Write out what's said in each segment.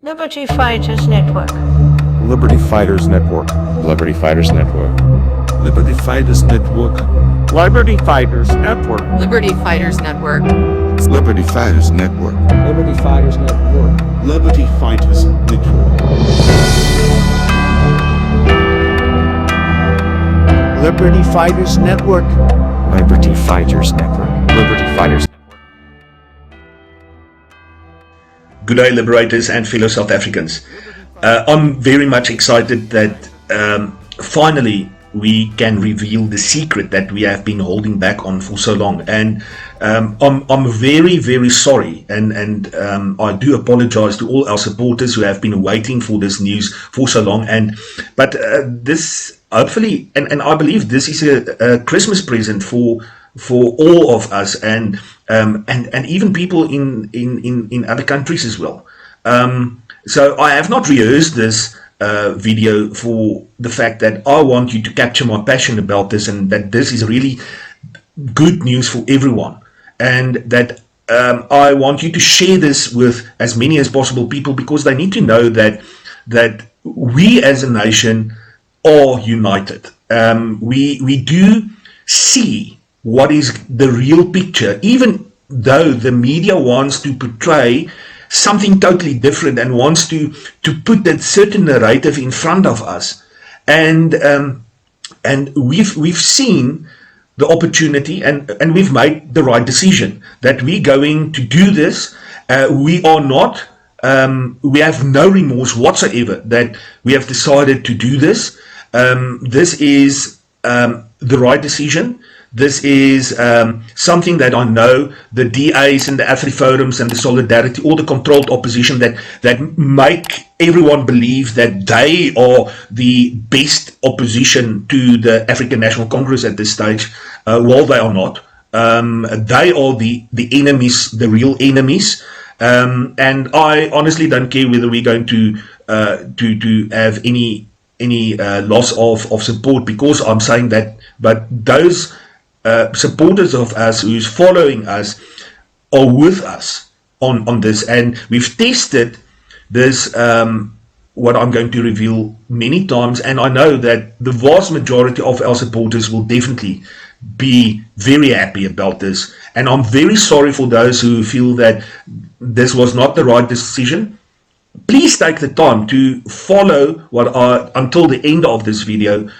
Liberty Fighters Network. Liberty Fighters Network. Liberty Fighters Network. Liberty Fighters Network. Liberty Fighters Network. Liberty Fighters Network. Liberty Fighters Network. Liberty Fighters Network. Liberty Fighters Network. Liberty Fighters Network. Liberty Fighters Network. Liberty Fighters Network. Good day, liberators and fellow South Africans. I'm very much excited that finally we can reveal the secret that we have been holding back on for so long. And I'm very, very sorry, and I do apologize to all our supporters who have been waiting for this news for so long. But this hopefully, and I believe this is a Christmas present for all of us, and even people in other countries as well. So I have not rehearsed this video for the fact that I want you to capture my passion about this, and that this is really good news for everyone, and that I want you to share this with as many as possible people, because they need to know that we as a nation are united. We do see what is the real picture, even though the media wants to portray something totally different and wants to put that certain narrative in front of us. And we've seen the opportunity, and we've made the right decision that we're going to do this. We are not, we have no remorse whatsoever that we have decided to do this. This is the right decision. This is something that I know the DAs and the AfriForums and the Solidarity, all the controlled opposition that make everyone believe that they are the best opposition to the African National Congress at this stage, while they are not. They are the enemies, the real enemies. And I honestly don't care whether we're going to have any loss of support because I'm saying that, but those supporters of us who's following us are with us on this, and we've tested this, what I'm going to reveal many times, and I know that the vast majority of our supporters will definitely be very happy about this. And I'm very sorry for those who feel that this was not the right decision. Please take the time to follow until the end of this video,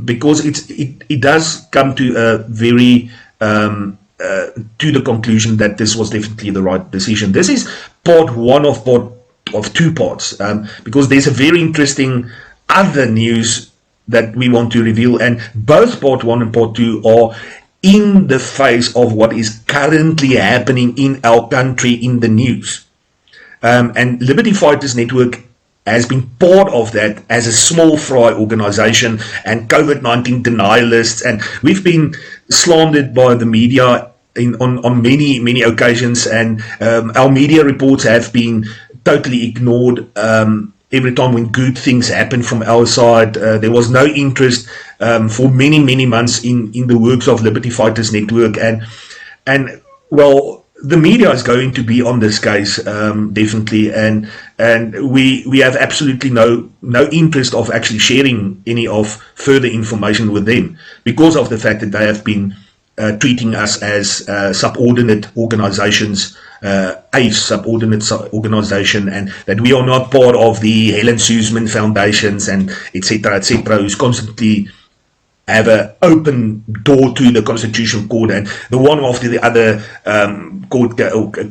because it does come to a very to the conclusion that this was definitely the right decision. This is part one of two parts, because there's a very interesting other news that we want to reveal, and both part one and part two are in the face of what is currently happening in our country in the news. And Liberty Fighters Network has been part of that as a small fry organization, and COVID-19 denialists, and we've been slandered by the media on many occasions, and our media reports have been totally ignored. Every time when good things happen from our side, there was no interest for many months in the works of Liberty Fighters Network, and well, the media is going to be on this case, definitely, and we have absolutely no interest of actually sharing any of further information with them, because of the fact that they have been treating us as subordinate organizations, a subordinate organization, and that we are not part of the Helen Suzman foundations and etc., who's constantly have an open door to the Constitutional Court, and the one after the other court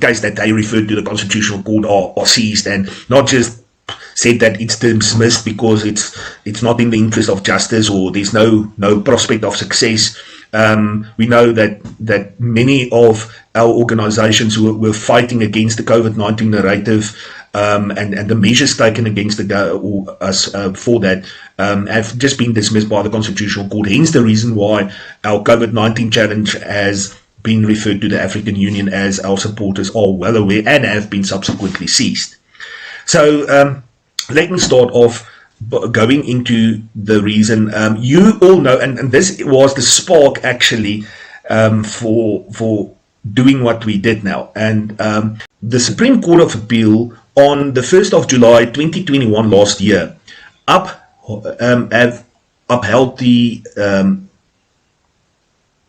case that they referred to the Constitutional Court are seized, and not just said that it's dismissed because it's not in the interest of justice, or there's no prospect of success. We know that many of our organizations who were fighting against the COVID-19 narrative, and the measures taken against us for that have just been dismissed by the Constitutional Court. Hence the reason why our COVID-19 challenge has been referred to the African Union, as our supporters are well aware, and have been subsequently seized. So let me start off going into the reason. You all know, and this was the spark actually for doing what we did now, and the Supreme Court of Appeal on the 1st of July 2021 last year, have upheld the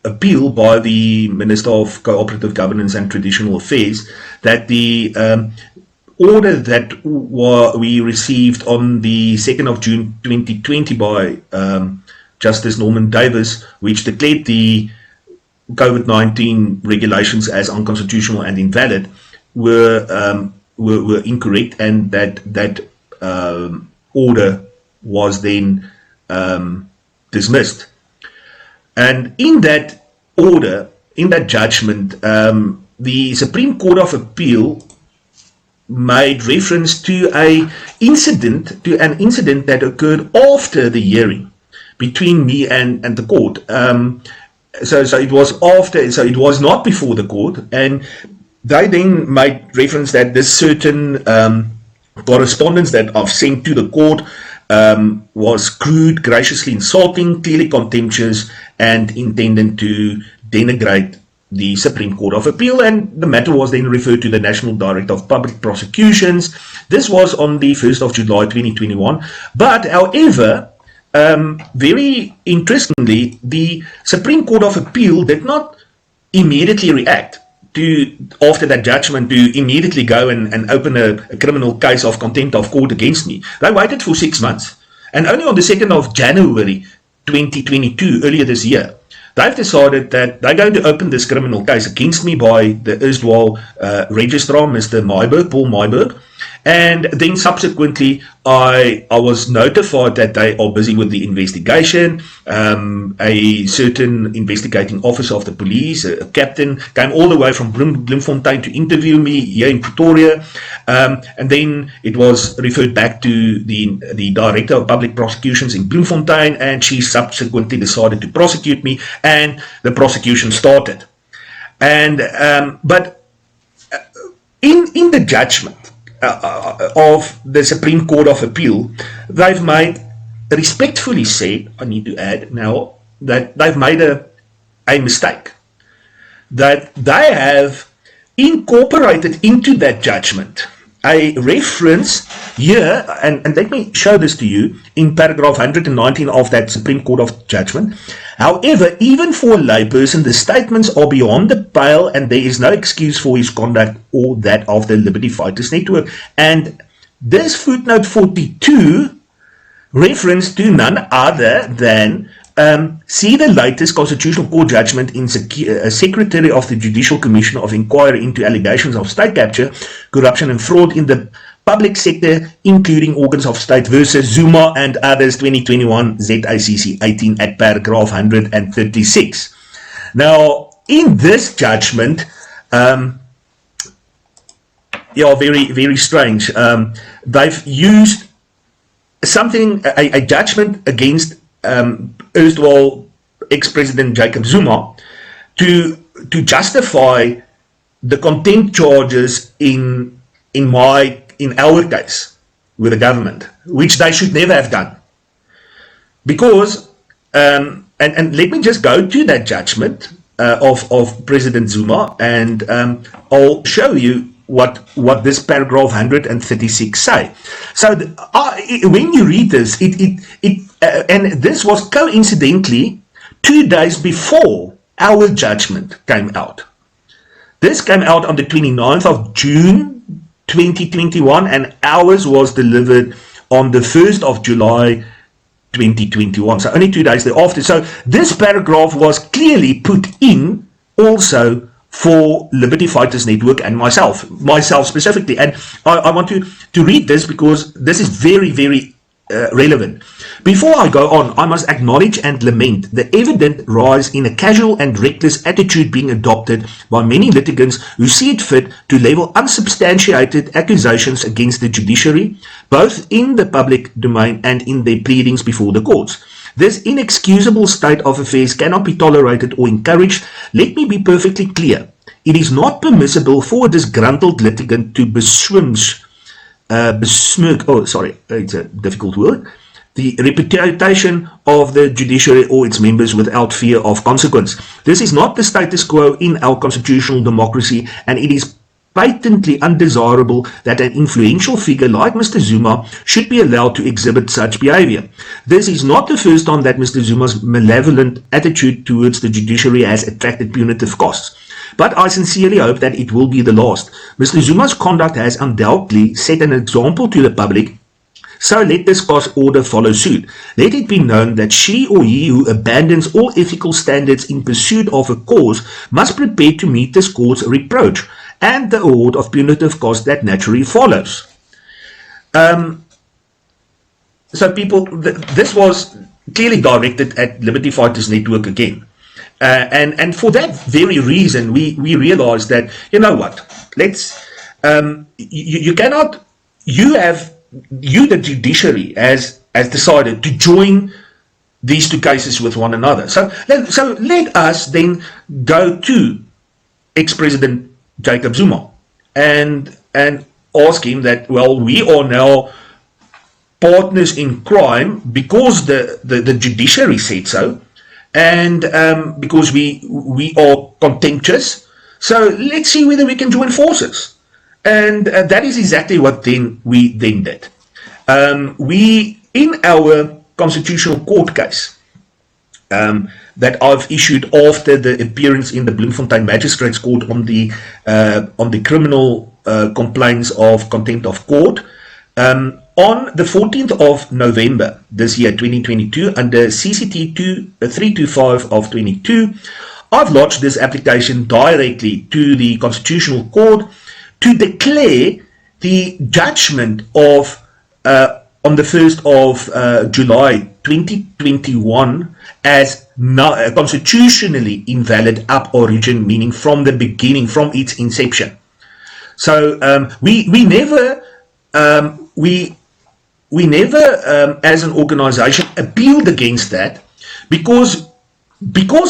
appeal by the Minister of Cooperative Governance and Traditional Affairs that the order that we received on the 2nd of June 2020 by Justice Norman Davis, which declared the COVID-19 regulations as unconstitutional and invalid, were incorrect, and that order was then dismissed. And in that order, in that judgment, the Supreme Court of Appeal made reference to an incident that occurred after the hearing between me and the court. So it was after, so it was not before the court, and they then made reference that this certain correspondence that I've sent to the court was crude, graciously insulting, clearly contemptuous, and intended to denigrate the Supreme Court of Appeal, and the matter was then referred to the National Director of Public Prosecutions. This was on the 1st of July 2021, but however, very interestingly, the Supreme Court of Appeal did not immediately react after that judgment to immediately go and open a criminal case of contempt of court against me. They waited for 6 months, and only on the 2nd of January 2022, earlier this year, they've decided that they're going to open this criminal case against me by the erstwhile registrar, Mr. Paul Myberg. And then subsequently, I was notified that they are busy with the investigation. A certain investigating officer of the police, a captain, came all the way from Bloemfontein to interview me here in Pretoria. And then it was referred back to the Director of Public Prosecutions in Bloemfontein, and she subsequently decided to prosecute me, and the prosecution started. And but in the judgment of the Supreme Court of Appeal, they've made, respectfully said, I need to add now, that they've made a mistake. That they have incorporated into that judgment a reference here, and let me show this to you, in paragraph 119 of that Supreme Court of judgment. However, even for a layperson, the statements are beyond the pale, and there is no excuse for his conduct or that of the Liberty Fighters Network. And this footnote 42 reference to none other than see the latest Constitutional Court judgment in Secretary of the Judicial Commission of Inquiry into allegations of state capture, corruption and fraud in the public sector, including organs of state versus Zuma and others, 2021 ZACC 18 at paragraph 136. Now, in this judgment, very, very strange. They've used something, a judgment against erstwhile ex-president Jacob Zuma to justify the contempt charges in our case with the government, which they should never have done. Because and let me just go to that judgment of President Zuma, and I'll show you what this paragraph 136 say. So when you read this, and this was coincidentally 2 days before our judgment came out. This came out on the 29th of June 2021, and ours was delivered on the 1st of July 2021. So only 2 days thereafter. So this paragraph was clearly put in also for Liberty Fighters Network and myself specifically. And I want to read this because this is very, very relevant. Before I go on, I must acknowledge and lament the evident rise in a casual and reckless attitude being adopted by many litigants who see it fit to level unsubstantiated accusations against the judiciary, both in the public domain and in their pleadings before the courts. This inexcusable state of affairs cannot be tolerated or encouraged. Let me be perfectly clear. It is not permissible for a disgruntled litigant to besmirch, it's a difficult word, the reputation of the judiciary or its members without fear of consequence. This is not the status quo in our constitutional democracy, and it is patently undesirable that an influential figure like Mr. Zuma should be allowed to exhibit such behavior. This is not the first time that Mr. Zuma's malevolent attitude towards the judiciary has attracted punitive costs. But I sincerely hope that it will be the last. Mr. Zuma's conduct has undoubtedly set an example to the public, so let this court order follow suit. Let it be known that she or he who abandons all ethical standards in pursuit of a cause must prepare to meet this court's reproach and the award of punitive costs that naturally follows. So people, this was clearly directed at Liberty Fighters Network again. And for that very reason, we realized that, you know what, let's, you cannot, the judiciary has decided to join these two cases with one another. So let us then go to ex-President Jacob Zuma and ask him that, well, we are now partners in crime because the judiciary said so, and because we are contemptuous. So let's see whether we can join forces. And that is exactly what we then did. We, in our constitutional court case that I've issued after the appearance in the Bloemfontein Magistrates Court on the criminal complaints of contempt of court, on the 14th of November this year, 2022, under CCT 325 of 22, I've lodged this application directly to the Constitutional Court to declare the judgment of on the 1st of July 2021 as constitutionally invalid ab origin, meaning from the beginning, from its inception. So we never as an organization appealed against that because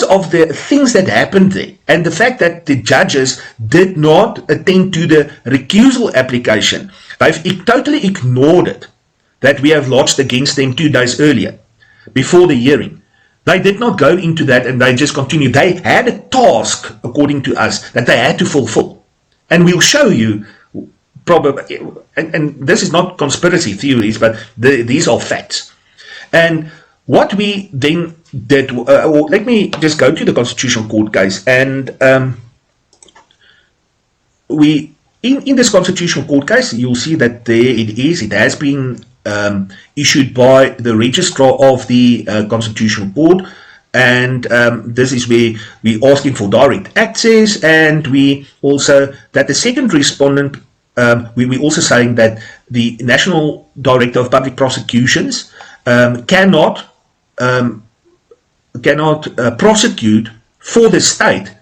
of the things that happened there and the fact that the judges did not attend to the recusal application. They've totally ignored it that we have lodged against them 2 days earlier before the hearing. They did not go into that and they just continued. They had a task, according to us, that they had to fulfill. And we'll show you probably, and this is not conspiracy theories, but these are facts. And what we then did, let me just go to the Constitutional Court case, and we, in this Constitutional Court case, you'll see that there it is. It has been issued by the Registrar of the Constitutional Court, and this is where we asking for direct access, and we also, that the second respondent, we also saying that the National Director of Public Prosecutions cannot prosecute for the state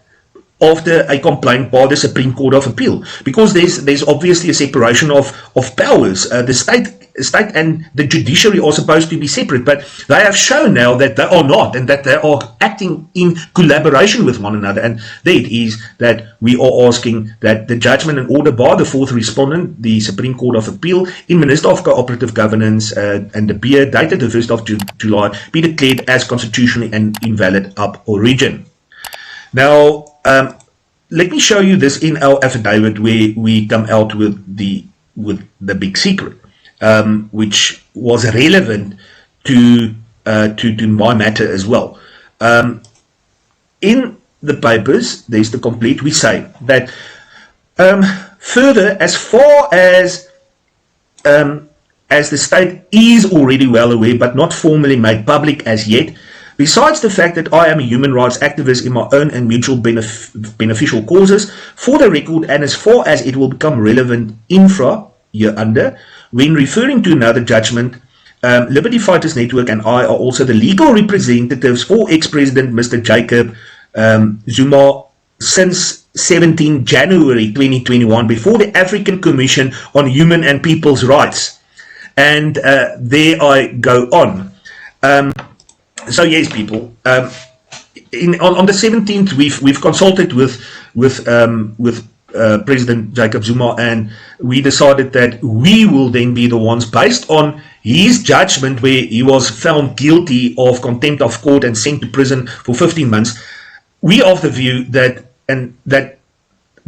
after a complaint by the Supreme Court of Appeal, because there's obviously a separation of powers. The state and the judiciary are supposed to be separate, but they have shown now that they are not, and that they are acting in collaboration with one another. And there it is that we are asking that the judgment and order by the fourth respondent, the Supreme Court of Appeal, in Minister of Cooperative Governance and De Beer, dated the 1st of July, be declared as constitutionally and invalid ab origin. Now, let me show you this in our affidavit where we come out with the big secret, which was relevant to my matter as well. In the papers, there's the complete. We say that further, as far as the state is already well aware, but not formally made public as yet, besides the fact that I am a human rights activist in my own and mutual beneficial causes, for the record, and as far as it will become relevant hereunder, when referring to another judgment, Liberty Fighters Network and I are also the legal representatives for ex-President Mr. Jacob Zuma since 17 January 2021 before the African Commission on Human and People's Rights. And there I go on. So yes, people. On the 17th, we've consulted with President Jacob Zuma, and we decided that we will then be the ones, based on his judgment where he was found guilty of contempt of court and sent to prison for 15 months. We are of the view that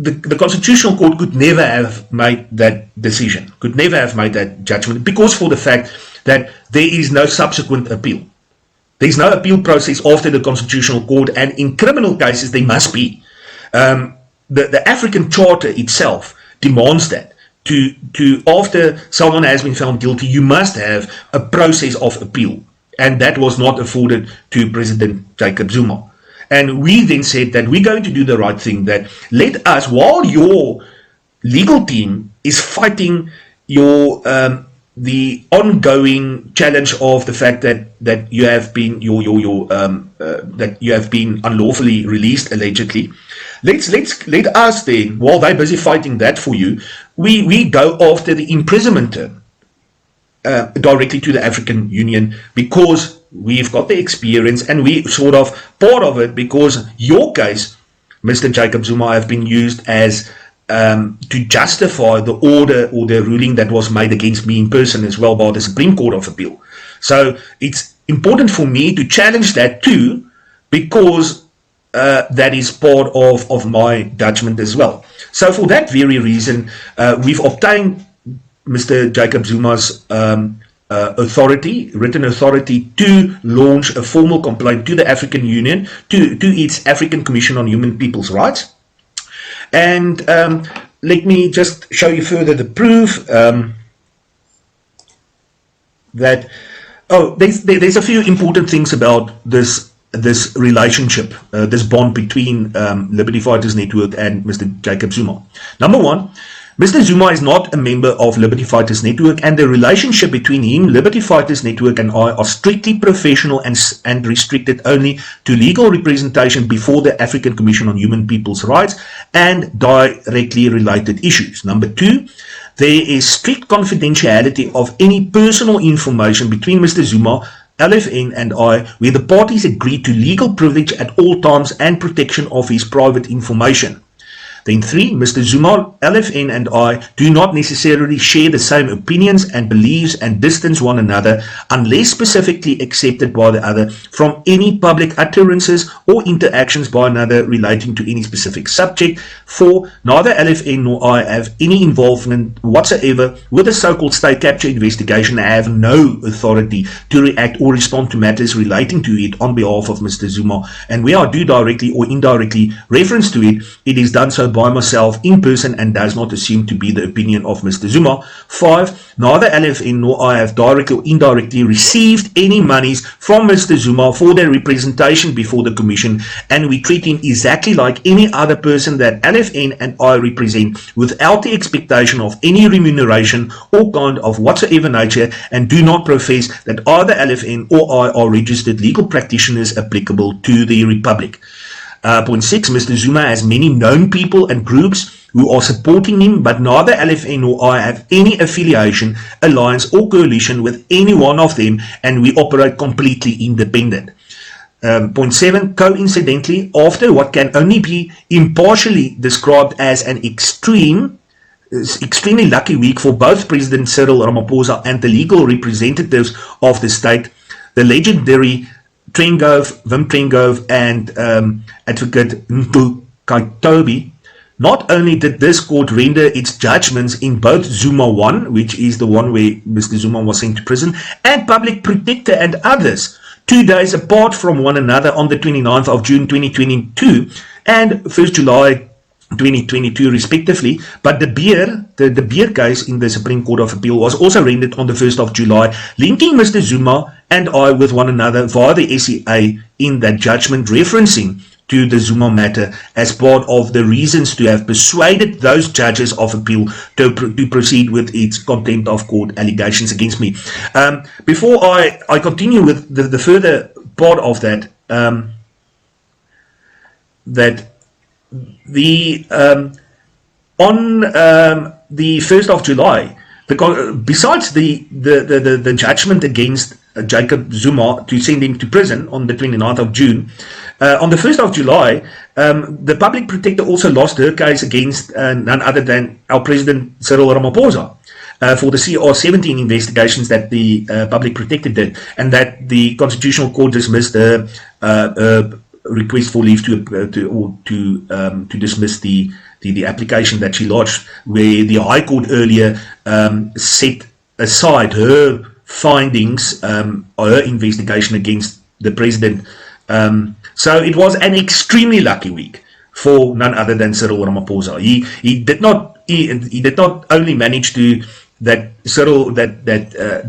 the Constitutional Court could never have made that decision, could never have made that judgment, because for the fact that there is no subsequent appeal. There is no appeal process after the Constitutional Court, and in criminal cases there must be. The African Charter itself demands that. After someone has been found guilty, you must have a process of appeal, and that was not afforded to President Jacob Zuma. And we then said that we're going to do the right thing, that let us, while your legal team is fighting your the ongoing challenge of the fact that you have been that you have been unlawfully released allegedly, let us then, while they're busy fighting that for you, we go after the imprisonment term directly to the African Union, because we've got the experience and we sort of part of it, because your case, Mr. Jacob Zuma, have been used as to justify the order or the ruling that was made against me in person as well by the Supreme Court of Appeal. So it's important for me to challenge that too, because that is part of my judgment as well. So for that very reason, we've obtained Mr. Jacob Zuma's written authority to launch a formal complaint to the African Union, to its African Commission on Human People's Rights. And let me just show you further the proof that, there's a few important things about this relationship, this bond between Liberty Fighters Network and Mr. Jacob Zuma. Number one, Mr. Zuma is not a member of Liberty Fighters Network, and the relationship between him, Liberty Fighters Network, and I are strictly professional and restricted only to legal representation before the African Commission on Human People's Rights and directly related issues. Number two, there is strict confidentiality of any personal information between Mr. Zuma, LFN, and I, where the parties agree to legal privilege at all times and protection of his private information. Then three, Mr. Zuma, LFN, and I do not necessarily share the same opinions and beliefs and distance one another unless specifically accepted by the other from any public utterances or interactions by another relating to any specific subject. Four, neither LFN nor I have any involvement whatsoever with the so-called state capture investigation. I have no authority to react or respond to matters relating to it on behalf of Mr. Zuma, and where I do directly or indirectly reference to it, it is done so by myself in person and does not assume to be the opinion of Mr. Zuma. 5. Neither LFN nor I have directly or indirectly received any monies from Mr. Zuma for their representation before the Commission, and we treat him exactly like any other person that LFN and I represent, without the expectation of any remuneration or kind of whatsoever nature, and do not profess that either LFN or I are registered legal practitioners applicable to the Republic. Point 6, Mr. Zuma has many known people and groups who are supporting him, but neither LFN nor I have any affiliation, alliance or coalition with any one of them, and we operate completely independent. Point 7, coincidentally, after what can only be impartially described as an extremely lucky week for both President Cyril Ramaphosa and the legal representatives of the state, the legendary Wim Trengove and Advocate Ntu Kaitobi, not only did this court render its judgments in both Zuma 1, which is the one where Mr. Zuma was sent to prison, and Public Protector and others, 2 days apart from one another on the 29th of June 2022 and 1st July 2022 respectively, but the Beer case in the Supreme Court of Appeal was also rendered on the 1st of July, linking Mr. Zuma and I with one another via the SCA in that judgment, referencing to the Zuma matter as part of the reasons to have persuaded those judges of appeal to proceed with its contempt of court allegations against me. Before I continue with the further part of that, on the 1st of July, besides the judgment against Jacob Zuma to send him to prison on the 29th of June, on the 1st of July, the Public Protector also lost her case against none other than our President Cyril Ramaphosa for the CR17 investigations that the Public Protector did, and that the Constitutional Court dismissed her request for leave to dismiss the application that she lodged, where the High Court earlier set aside her findings, her investigation against the president. So it was an extremely lucky week for none other than Cyril Ramaphosa. He did not only manage to that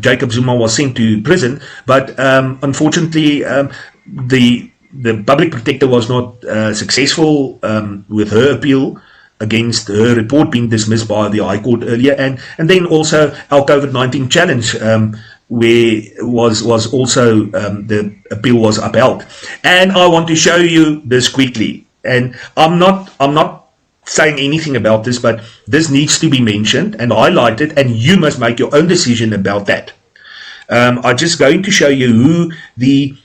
Jacob Zuma was sent to prison, but unfortunately the public protector was not successful with her appeal against her report being dismissed by the High Court earlier, and then also our COVID-19 challenge, where was also the appeal was upheld. And I want to show you this quickly, and I'm not saying anything about this, but this needs to be mentioned and highlighted, and you must make your own decision about that. I'm just going to show you who the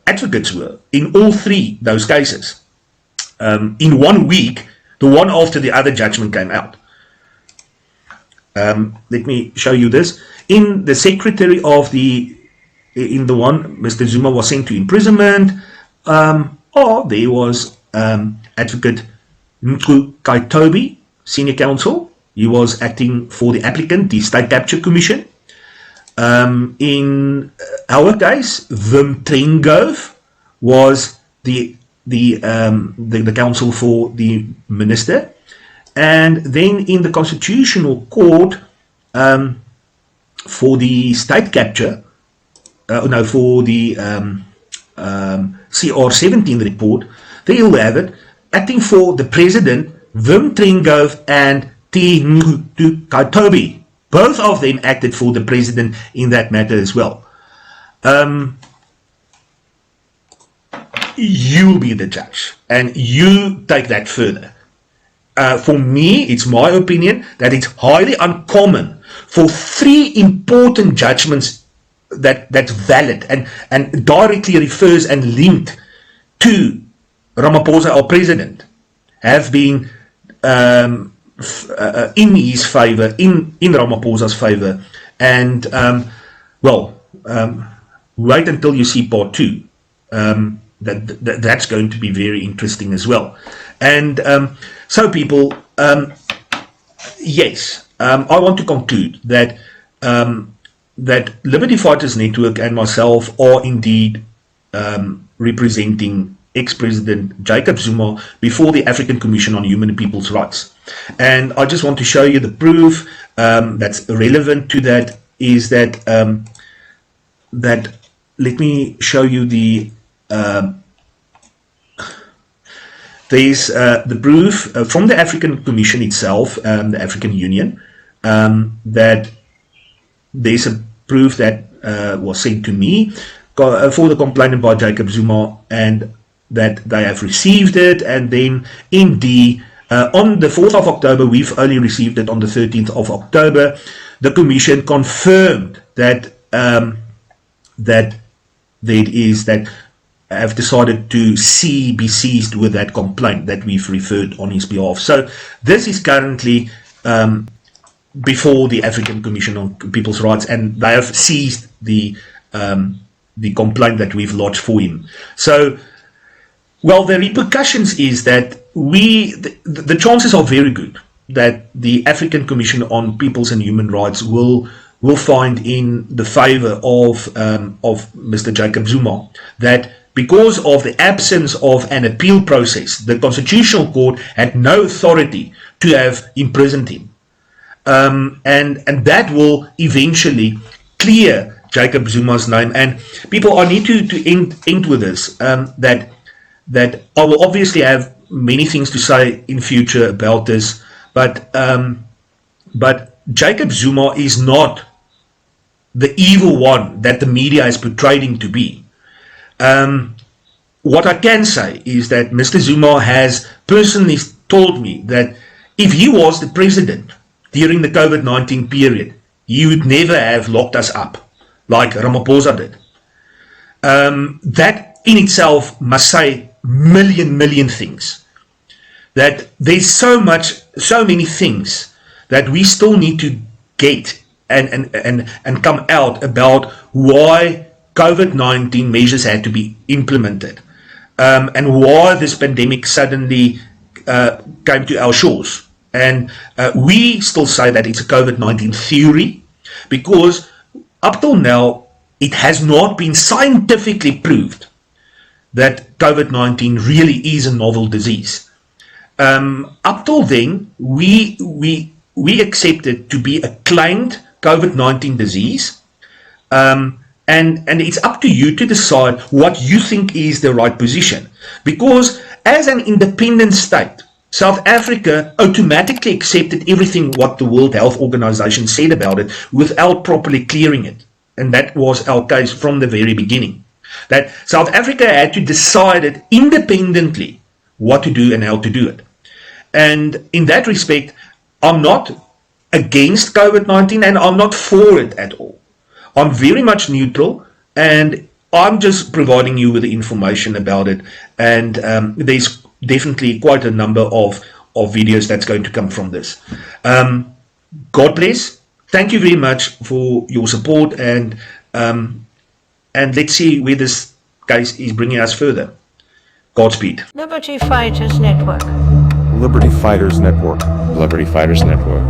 advocates were in all three those cases. In 1 week, the one after the other judgment came out. Let me show you this. In the secretary of in the one, Mr. Zuma was sent to imprisonment, there was Advocate Nku Kaitobi, senior counsel. He was acting for the applicant, the State Capture Commission. In our case, Wim Trengove was the counsel for the minister. And then in the Constitutional Court, for the state capture, for the CR17 report, there you'll have it, acting for the president, Wim Trengove and T. Nku Kaitobi. Both of them acted for the president in that matter as well. You be the judge, and you take that further. For me, it's my opinion that it's highly uncommon for three important judgments that's valid and directly refers and linked to Ramaphosa, our president, have been in his favor, in Ramaphosa's favor. And wait until you see part 2. That's going to be very interesting as well. And so people, yes, I want to conclude that that Liberty Fighters Network and myself are indeed representing ex-President Jacob Zuma before the African Commission on Human and People's Rights. And I just want to show you the proof that's relevant to that is that let me show you the there's the proof from the African Commission itself, the African Union, that there's a proof that was sent to me for the complainant by Jacob Zuma, and that they have received it. And then on the 4th of October, we've only received it on the 13th of October, the Commission confirmed that that have decided to be seized with that complaint that we've referred on his behalf. So this is currently before the African Commission on People's Rights, and they have seized the complaint that we've lodged for him. So, well, the repercussions is that the chances are very good that the African Commission on People's and Human Rights will find in the favor of Mr. Jacob Zuma that because of the absence of an appeal process, the Constitutional Court had no authority to have imprisoned him. And that will eventually clear Jacob Zuma's name. And people, I need to end with this, that I will obviously have many things to say in future about this, but Jacob Zuma is not the evil one that the media has portrayed him to be. What I can say is that Mr. Zuma has personally told me that if he was the president during the COVID-19 period, he would never have locked us up like Ramaphosa did. That in itself must say million things. That there's so many things that we still need to get and come out about why COVID-19 measures had to be implemented, and why this pandemic suddenly came to our shores. And we still say that it's a COVID-19 theory, because up till now, it has not been scientifically proved that COVID-19 really is a novel disease. Up till then, we accepted to be a claimed COVID-19 disease, and it's up to you to decide what you think is the right position. Because as an independent state, South Africa automatically accepted everything what the World Health Organization said about it without properly clearing it. And that was our case from the very beginning. That South Africa had to decide it independently what to do and how to do it. And in that respect, I'm not against COVID-19 and I'm not for it at all. I'm very much neutral, and I'm just providing you with the information about it. And there's definitely quite a number of videos that's going to come from this. God bless. Thank you very much for your support, and let's see where this case is bringing us further. Godspeed. Liberty Fighters Network. Liberty Fighters Network. Liberty Fighters Network.